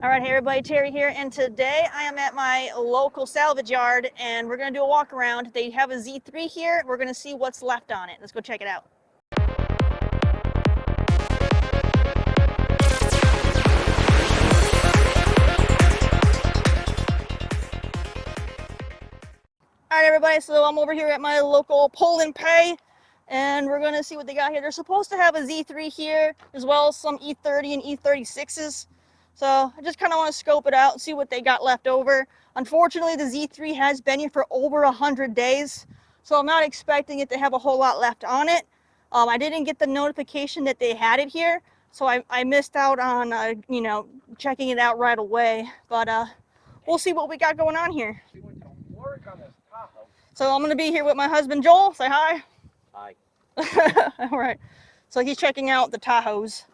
All right, hey everybody, Terry here, and today I am at my local salvage yard, and we're going to do a walk around. They have a Z3 here. We're going to see what's left on it. Let's go check it out. All right, everybody, so I'm over here at my local pull and pay, and we're going to see what they got here. They're supposed to have a Z3 here, as well as some E30 and E36s. So I just kind of want to scope it out and see what they got left over. Unfortunately, the Z3 has been here for over 100 days, so I'm not expecting it to have a whole lot left on it. I didn't get the notification that they had it here, so I missed out on, checking it out right away. But we'll see what we got going on here. So I'm going to be here with my husband, Joel. Say hi. Hi. All right. So he's checking out the Tahoes.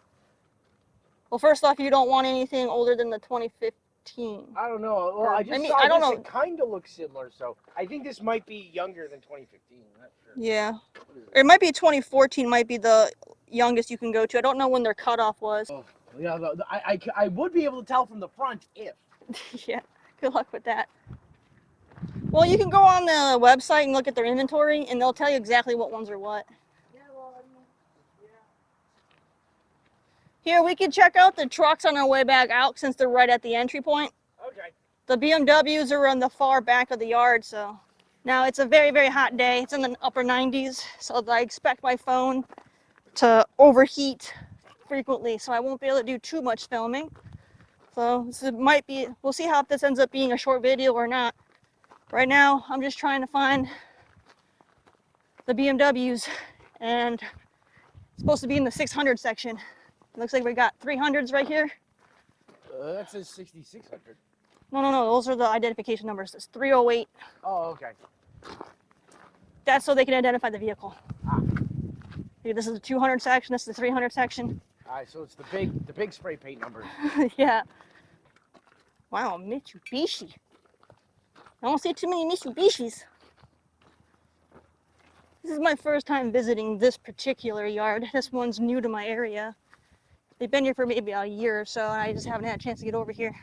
Well, first off, you don't want anything older than the 2015. I don't know. Well, I just saw I don't this. know. It kind of looks similar, so I think this might be younger than 2015. I'm not sure. Yeah. Or it might be 2014 might be the youngest you can go to. I don't know when their cutoff was. Oh, yeah, I would be able to tell from the front if. Yeah. Good luck with that. Well, you can go on the website and look at their inventory, and they'll tell you exactly what ones are what. Yeah, well, I mean, yeah. Here, we can check out the trucks on our way back out since they're right at the entry point. Okay. The BMWs are on the far back of the yard, so. Now, it's a very, very hot day. It's in the upper 90s, so I expect my phone to overheat frequently, so I won't be able to do too much filming. So this might be, we'll see how if this ends up being a short video or not. Right now, I'm just trying to find the BMWs, and it's supposed to be in the 600 section. It looks like we got 300s right here. That says 6600. No, those are the identification numbers. It's 308. Oh, okay. That's so they can identify the vehicle. Ah. Here, this is the 200 section, this is the 300 section. All right, so it's the big spray paint numbers. Yeah. Wow, Mitsubishi. I don't see too many Mitsubishis. This is my first time visiting this particular yard. This one's new to my area. They've been here for maybe a year or so, and I just haven't had a chance to get over here.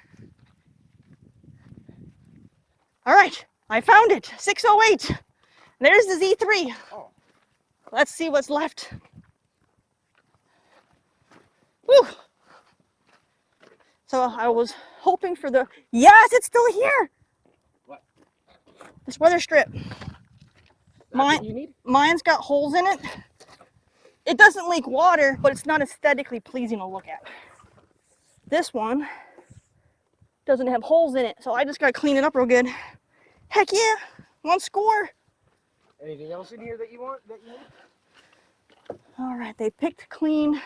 All right, I found it, 608. There's the Z3. Oh. Let's see what's left. Whew. So I was hoping for the, yes, it's still here. What? This weather strip. What you need? Mine's got holes in it. It doesn't leak water, but it's not aesthetically pleasing to look at. This one doesn't have holes in it, so I just gotta clean it up real good. Heck yeah, one score. Anything else in here that you want? That you need? All right, they picked clean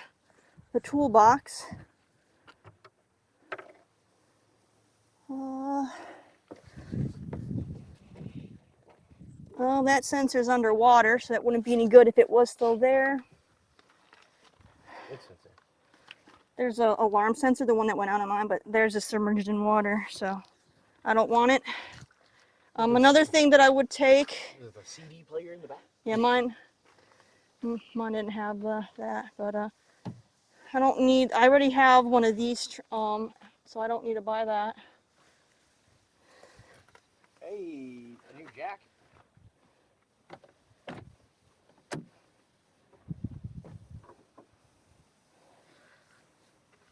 the toolbox. Well, that sensor's underwater, so that wouldn't be any good if it was still there. What sensor? There's an alarm sensor, the one that went out on mine, but theirs is submerged in water, so I don't want it. Another thing that I would take. Is the CD player in the back? Yeah, mine didn't have that, but I don't need. I already have one of these, so I don't need to buy that. Hey, a new jack.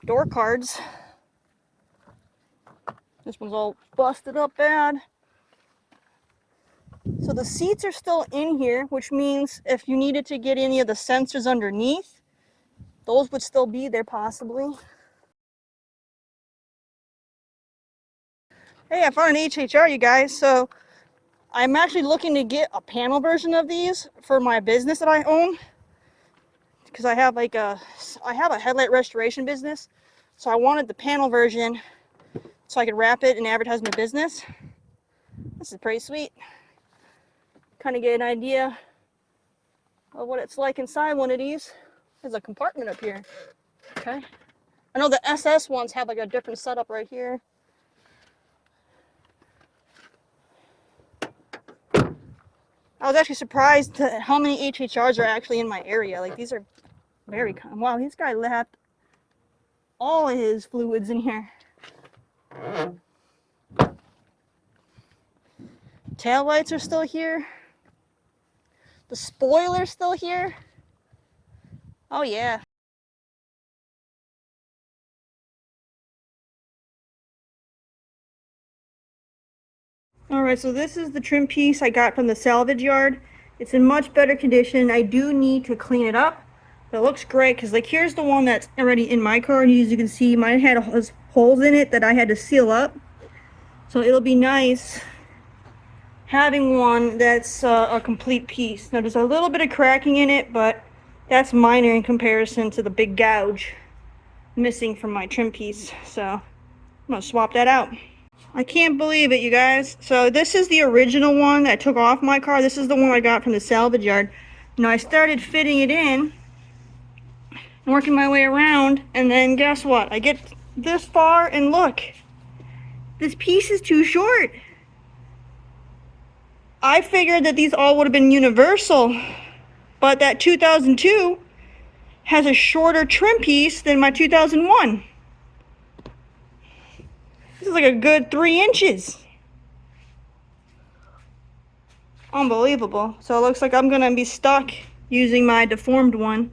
Door cards. This one's all busted up bad. So the seats are still in here, which means if you needed to get any of the sensors underneath, those would still be there possibly. Hey, I found an HHR, you guys. So I'm actually looking to get a panel version of these for my business that I own. Because I have a headlight restoration business. So I wanted the panel version so I could wrap it and advertise my business. This is pretty sweet. Kind of get an idea of what it's like inside one of these. There's a compartment up here. Okay. I know the SS ones have like a different setup right here. I was actually surprised at how many HHRs are actually in my area. Like these are very common. Wow, this guy left all of his fluids in here. Tail lights are still here. The spoiler's still here. Oh yeah. Alright, so this is the trim piece I got from the salvage yard. It's in much better condition. I do need to clean it up. But it looks great because like here's the one that's already in my car, and as you can see mine had holes in it that I had to seal up. So it'll be nice having one that's a complete piece. Now there's a little bit of cracking in it, but that's minor in comparison to the big gouge missing from my trim piece. So I'm gonna swap that out. I can't believe it, you guys. So this is the original one that I took off my car. This is the one I got from the salvage yard. Now I started fitting it in and working my way around, and then guess what? I get this far and look, this piece is too short. I figured that these all would have been universal, but that 2002 has a shorter trim piece than my 2001. This is like a good 3 inches. Unbelievable. So it looks like I'm gonna be stuck using my deformed one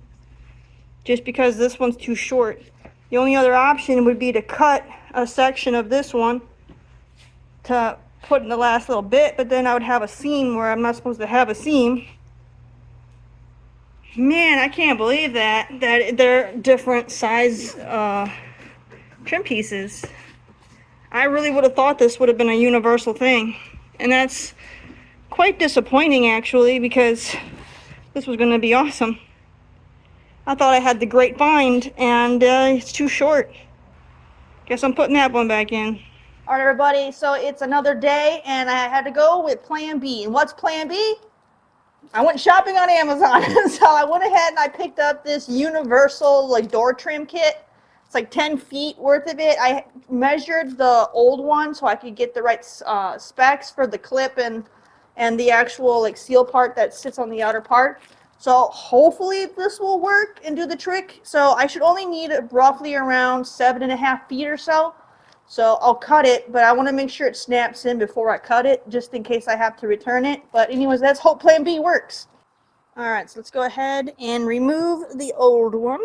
just because this one's too short. The only other option would be to cut a section of this one to put in the last little bit, but then I would have a seam where I'm not supposed to have a seam. Man, I can't believe that they're different size trim pieces. I really would have thought this would have been a universal thing, and that's quite disappointing actually, because this was going to be awesome. I thought I had the great find, and it's too short. Guess I'm putting that one back in. All right, everybody, so it's another day, and I had to go with plan B. And what's plan B? I went shopping on Amazon. So I went ahead and I picked up this universal like door trim kit. It's like 10 feet worth of it. I measured the old one so I could get the right specs for the clip and the actual like seal part that sits on the outer part. So hopefully this will work and do the trick. So I should only need roughly around 7.5 feet or so. So I'll cut it, but I want to make sure it snaps in before I cut it, just in case I have to return it. But anyways, let's hope plan B works. All right, so let's go ahead and remove the old one.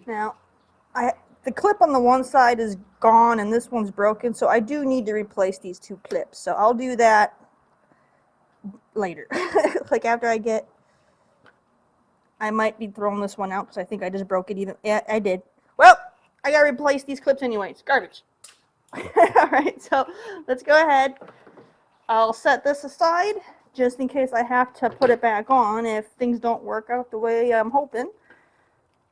Now, the clip on the one side is gone and this one's broken, so I do need to replace these 2 clips. So I'll do that later. Like after I might be throwing this one out because I think I just broke it even. Yeah, I did. Well, I gotta replace these clips anyways. Garbage. Alright, so let's go ahead. I'll set this aside just in case I have to put it back on if things don't work out the way I'm hoping.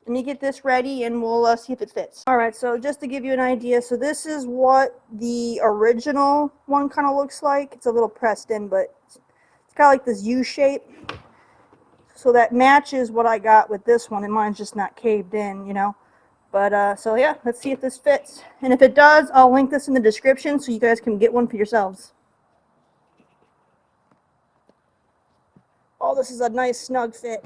Let me get this ready and we'll see if it fits. Alright, so just to give you an idea, so this is what the original one kind of looks like. It's a little pressed in, but it's kind of like this U shape. So that matches what I got with this one, and mine's just not caved in, you know. But, so yeah, let's see if this fits. And if it does, I'll link this in the description so you guys can get one for yourselves. Oh, this is a nice snug fit.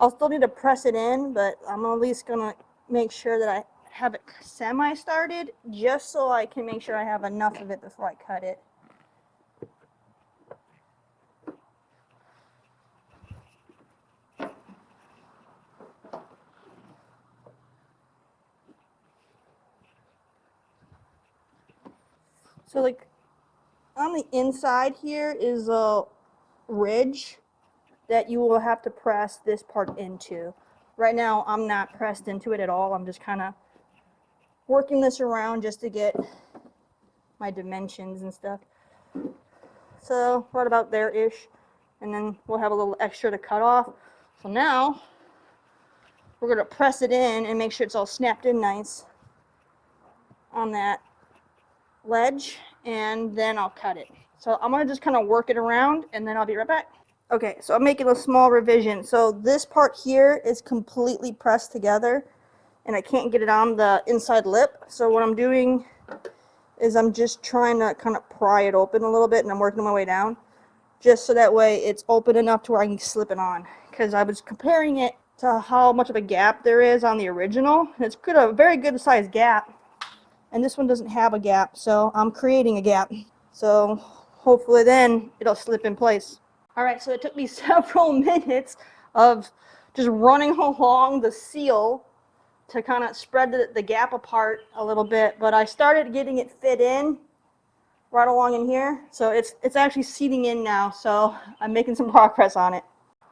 I'll still need to press it in, but I'm at least gonna make sure that I have it semi-started, just so I can make sure I have enough of it before I cut it. So like on the inside here is a ridge that you will have to press this part into. Right now I'm not pressed into it at all. I'm just kind of working this around just to get my dimensions and stuff. So right about there-ish, and then we'll have a little extra to cut off. So now we're going to press it in and make sure it's all snapped in nice on that ledge, and then I'll cut it. So I'm going to just kind of work it around, and then I'll be right back. Okay, so I'm making a small revision. So this part here is completely pressed together and I can't get it on the inside lip. So what I'm doing is I'm just trying to kind of pry it open a little bit, and I'm working my way down just so that way it's open enough to where I can slip it on. Because I was comparing it to how much of a gap there is on the original, and it's a very good sized gap. And this one doesn't have a gap, so I'm creating a gap. So hopefully then it'll slip in place. All right, so it took me several minutes of just running along the seal to kind of spread the gap apart a little bit, but I started getting it fit in right along in here. So it's actually seating in now, so I'm making some progress on it.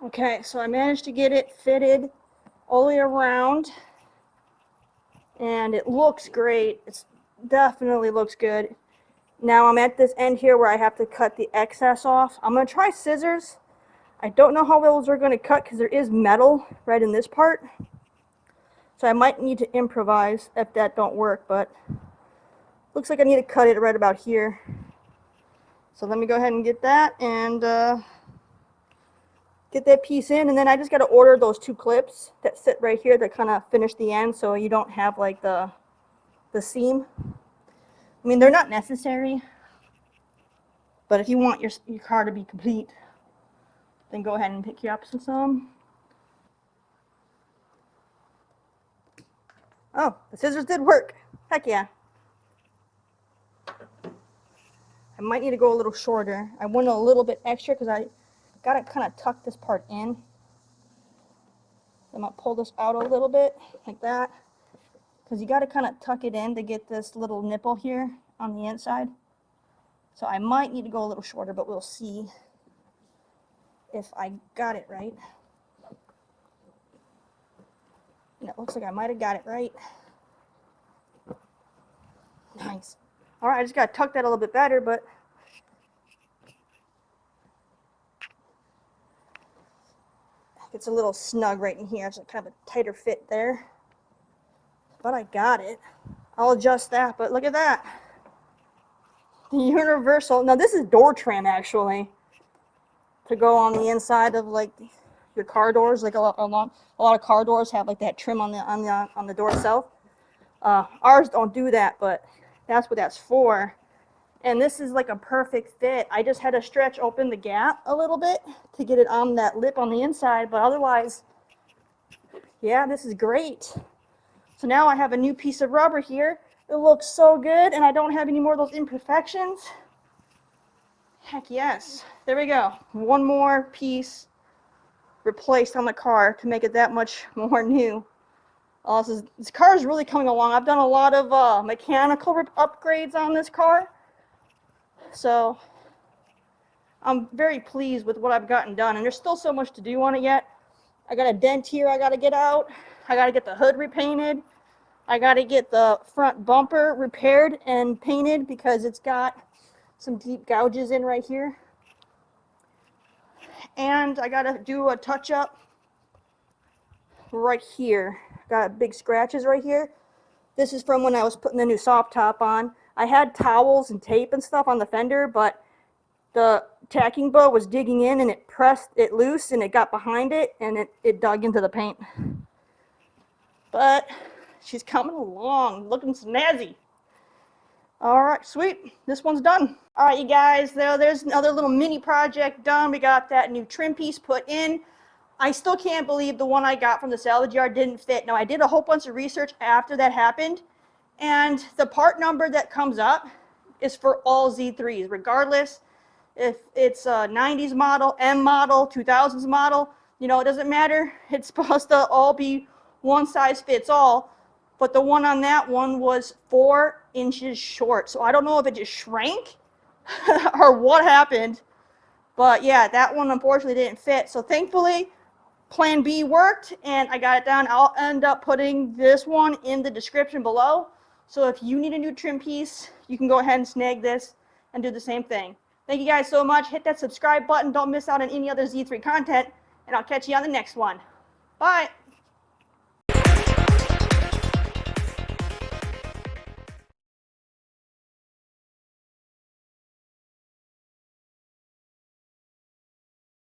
Okay, so I managed to get it fitted all the way around, and it looks great. It definitely looks good. Now I'm at this end here where I have to cut the excess off. I'm going to try scissors. I don't know how those are going to cut because there is metal right in this part. So I might need to improvise if that don't work, but looks like I need to cut it right about here. So let me go ahead and get that and get that piece in, and then I just got to order those 2 clips that sit right here that kind of finish the end so you don't have like the seam. I mean, they're not necessary, but if you want your car to be complete, then go ahead and pick you up some. Oh, the scissors did work. Heck yeah. I might need to go a little shorter. I went a little bit extra because I got to kind of tuck this part in. I'm going to pull this out a little bit like that, because you got to kind of tuck it in to get this little nipple here on the inside. So I might need to go a little shorter, but we'll see if I got it right. And it looks like I might have got it right. Nice. All right, I just got to tuck that a little bit better, but it's a little snug right in here. It's kind of a tighter fit there. But I got it. I'll adjust that, but look at that. The universal, now this is door trim actually, to go on the inside of like your car doors. Like a lot of car doors have like that trim on the door itself. Ours don't do that, but that's what that's for. And this is like a perfect fit. I just had to stretch open the gap a little bit to get it on that lip on the inside, but otherwise, yeah, this is great. So now I have a new piece of rubber here. It looks so good, and I don't have any more of those imperfections. Heck yes. There we go. One more piece replaced on the car to make it that much more new. This car is really coming along. I've done a lot of mechanical upgrades on this car. So I'm very pleased with what I've gotten done, and there's still so much to do on it yet. I got a dent here I got to get out. I got to get the hood repainted. I got to get the front bumper repaired and painted because it's got some deep gouges in right here. And I got to do a touch-up right here. Got big scratches right here. This is from when I was putting the new soft top on. I had towels and tape and stuff on the fender, but the tacking bow was digging in and it pressed it loose and it got behind it and it dug into the paint. But she's coming along, looking snazzy. All right, sweet. This one's done. All right, you guys, there's another little mini project done. We got that new trim piece put in. I still can't believe the one I got from the salvage yard didn't fit. Now, I did a whole bunch of research after that happened, and the part number that comes up is for all Z3s, regardless if it's a 90s model, M model, 2000s model. You know, it doesn't matter. It's supposed to all be one size fits all, but the one on that one was 4 inches short. So I don't know if it just shrank or what happened, but yeah, that one unfortunately didn't fit. So thankfully, Plan B worked, and I got it done. I'll end up putting this one in the description below. So if you need a new trim piece, you can go ahead and snag this and do the same thing. Thank you guys so much. Hit that subscribe button. Don't miss out on any other Z3 content, and I'll catch you on the next one. Bye.